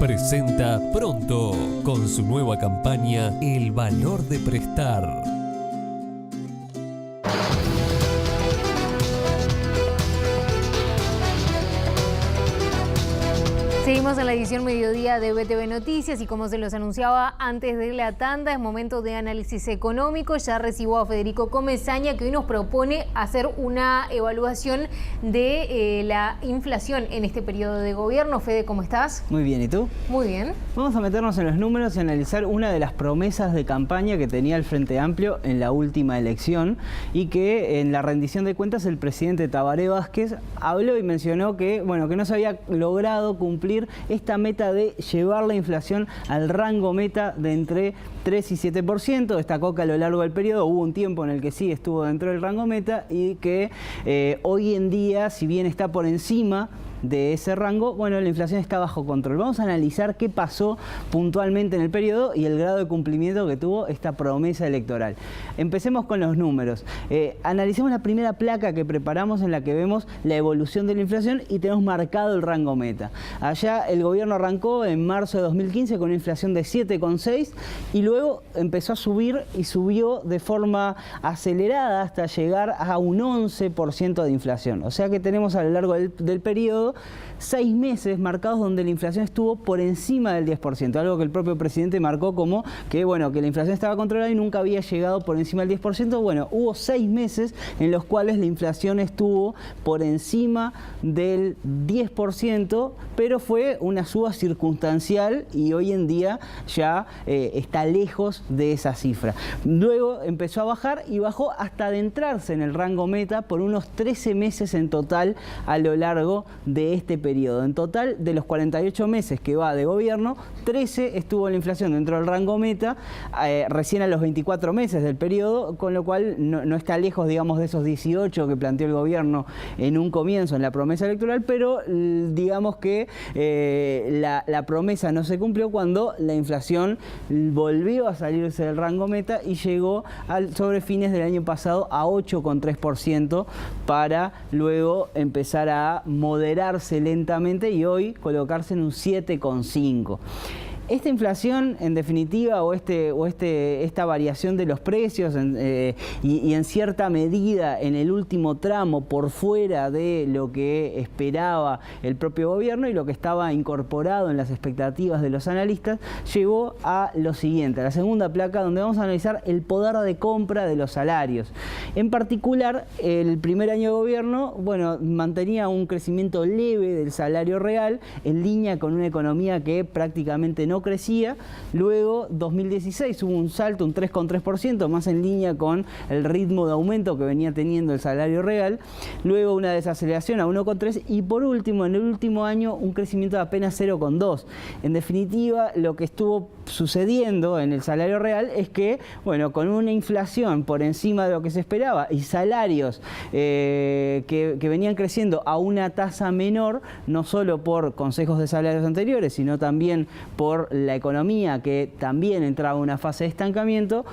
presenta Pronto con su nueva campaña El valor de prestar. Seguimos en la edición mediodía de BTV Noticias y como se los anunciaba antes de la tanda, es momento de análisis económico. Ya recibo a Federico Comesaña, que hoy nos propone hacer una evaluación de la inflación en este periodo de gobierno. Fede, ¿cómo estás? Muy bien, ¿y tú? Muy bien. Vamos a meternos en los números y analizar una de las promesas de campaña que tenía el Frente Amplio en la última elección y que en la rendición de cuentas el presidente Tabaré Vázquez habló y mencionó que, que no se había logrado cumplir esta meta de llevar la inflación al rango meta de entre 3 y 7%. Destacó que a lo largo del periodo hubo un tiempo en el que sí estuvo dentro del rango meta y que hoy en día, si bien está por encima de ese rango, la inflación está bajo control. Vamos a analizar qué pasó puntualmente en el periodo y el grado de cumplimiento que tuvo esta promesa electoral. Empecemos con los números. Analicemos la primera placa que preparamos en la que vemos la evolución de la inflación y tenemos marcado el rango meta. Allá el gobierno arrancó en marzo de 2015 con una inflación de 7,6 y luego empezó a subir y subió de forma acelerada hasta llegar a un 11% de inflación. O sea que tenemos a lo largo del periodo 6 meses marcados donde la inflación estuvo por encima del 10%, algo que el propio presidente marcó como que la inflación estaba controlada y nunca había llegado por encima del 10%. Hubo 6 meses en los cuales la inflación estuvo por encima del 10%, pero fue una suba circunstancial y hoy en día ya está lejos de esa cifra. Luego empezó a bajar y bajó hasta adentrarse en el rango meta por unos 13 meses en total a lo largo de este periodo. En total, de los 48 meses que va de gobierno, 13 estuvo la inflación dentro del rango meta, recién a los 24 meses del periodo, con lo cual no está lejos, digamos, de esos 18 que planteó el gobierno en un comienzo, en la promesa electoral, pero digamos que la promesa no se cumplió cuando la inflación volvió a salirse del rango meta y llegó sobre fines del año pasado a 8,3% para luego empezar a moderarse lentamente y hoy colocarse en un 7,5%. Esta inflación, en definitiva, esta variación de los precios y en cierta medida en el último tramo por fuera de lo que esperaba el propio gobierno y lo que estaba incorporado en las expectativas de los analistas, llevó a lo siguiente, a la segunda placa, donde vamos a analizar el poder de compra de los salarios. En particular, el primer año de gobierno, mantenía un crecimiento leve del salario real en línea con una economía que prácticamente no crecía. Luego 2016 hubo un salto, un 3,3%, más en línea con el ritmo de aumento que venía teniendo el salario real. Luego una desaceleración a 1,3% y por último, en el último año, un crecimiento de apenas 0,2%. En definitiva, lo que estuvo sucediendo en el salario real es que, con una inflación por encima de lo que se esperaba y salarios que venían creciendo a una tasa menor, no solo por consejos de salarios anteriores, sino también por la economía que también entraba en una fase de estancamiento,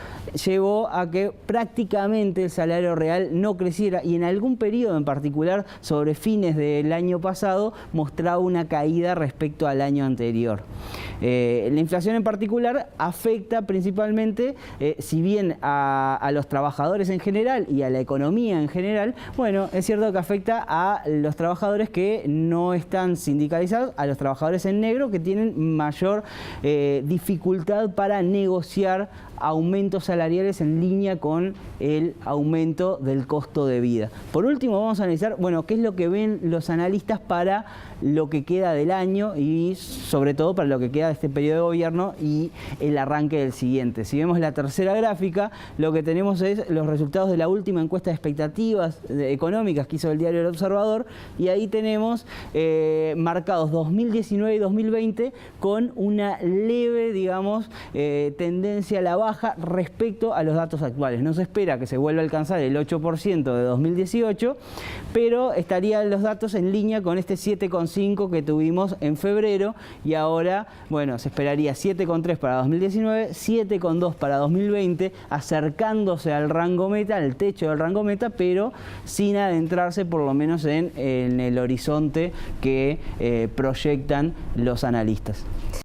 llevó a que prácticamente el salario real no creciera y en algún periodo en particular, sobre fines del año pasado, mostraba una caída respecto al año anterior. La inflación en particular afecta principalmente, si bien a los trabajadores en general y a la economía en general, es cierto que afecta a los trabajadores que no están sindicalizados, a los trabajadores en negro que tienen mayor dificultad para negociar aumentos salariales en línea con el aumento del costo de vida. Por último, vamos a analizar, qué es lo que ven los analistas para lo que queda del año y sobre todo para lo que queda de este periodo de gobierno y el arranque del siguiente. Si vemos la tercera gráfica, lo que tenemos es los resultados de la última encuesta de expectativas económicas que hizo el diario El Observador y ahí tenemos marcados 2019 y 2020 con una leve, tendencia a la baja respecto a los datos actuales. No se espera que se vuelva a alcanzar el 8% de 2018, pero estarían los datos en línea con este 7,5 que tuvimos en febrero y ahora, se esperaría 7,3 para 2019, 7,2 para 2020, acercándose al rango meta, al techo del rango meta, pero sin adentrarse por lo menos en el horizonte que proyectan los analistas.